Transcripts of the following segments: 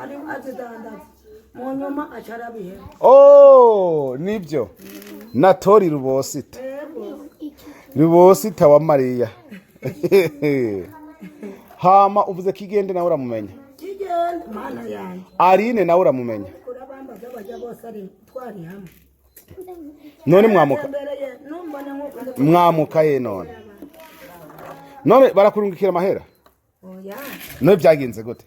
ari azidandaza mu nyuma acarabihe nibyo natori rubosita wa Mariya hama uvuze kigende nawe uramumenya kigende mana yanjye Arine nawe uramumenya kurabambaza baje bose ari twari hamwe none mwamuka ye none barakurungikira amahera oya none byagenze gute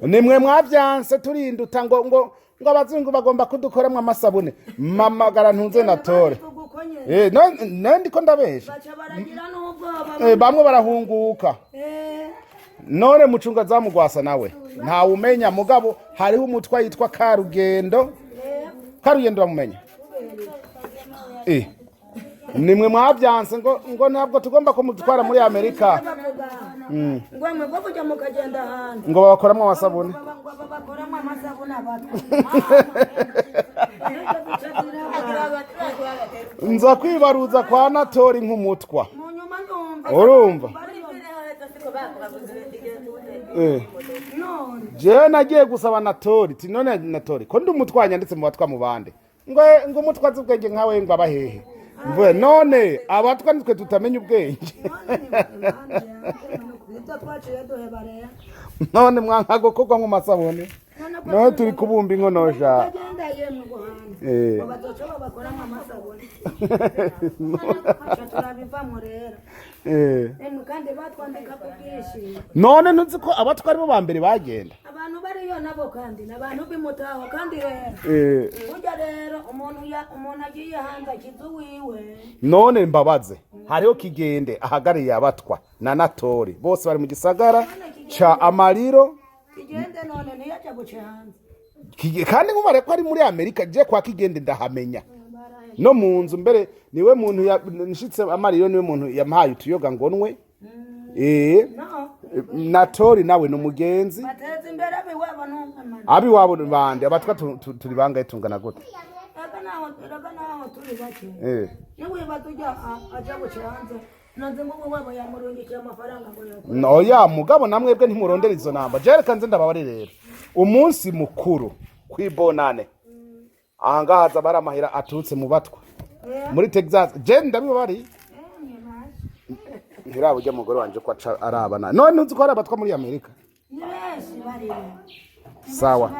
nimwe mwabyanse turinduta ngo abazungu bagomba kudukoramwo amasabune mamagara ntunze natore none ndiko ndabesha bamwe barahunguka none mucunga zamugwasa nawe ntawe umenya mugabo hariho umutwa yitwa Karugendo bamumenya nimwe mwabyanse ngo ntabwo tugomba kumutwara muri Amerika ngo babakoramo amasabune nza kwibaruza kwa natori nk'umutwa urumva jewe nagiye gusaba natori ti none natori ko ndi umutwanya ndetse mu batwa mu bande ngo umutwa azi ubwenge nkawe ngo abahehe mvuye none abatwa nitwe tutamenya ubwenge none mwanka gukorwa mu masabune none turi kubumba inkonosha none ntuzi ko abatwa aribo ba mbere bagenda abantu bariyo nabo kandi n'abantu bimutaho kandi rero burya rero umuntu agiye hanze akizu wiwe none mbabaze hariho kigende ahagariye abatwa na natori bose bari mu gisagara ca Amariro kigende none ntiyaje guca hanze kandi nkumare ko ari muri Amerika je kwa kigende ndahamenya no mu nzu mbere niwe muntu nshitse Amariro niwe muntu yampaye utuyoga ngonwe natori nawe no mugenzi bateze imbere abi wabo bande abatwa turi bangaye tungana gute raga naho turi bake niwe batujya aja guca hanze nanze ngo wabo yamurungikira amafaranga ngo oya mugabo namwebwe ntimurondera izo namba jereka nze ndababare rero umunsi mukuru kwibonane ahangahaza bari amahera aturutse mu batwa muri Texas je ndabibabari ntirabo ujya mugore wanje ko arabana none ntuzi ko ari abatwa muri Amerika ni benshi bari sawa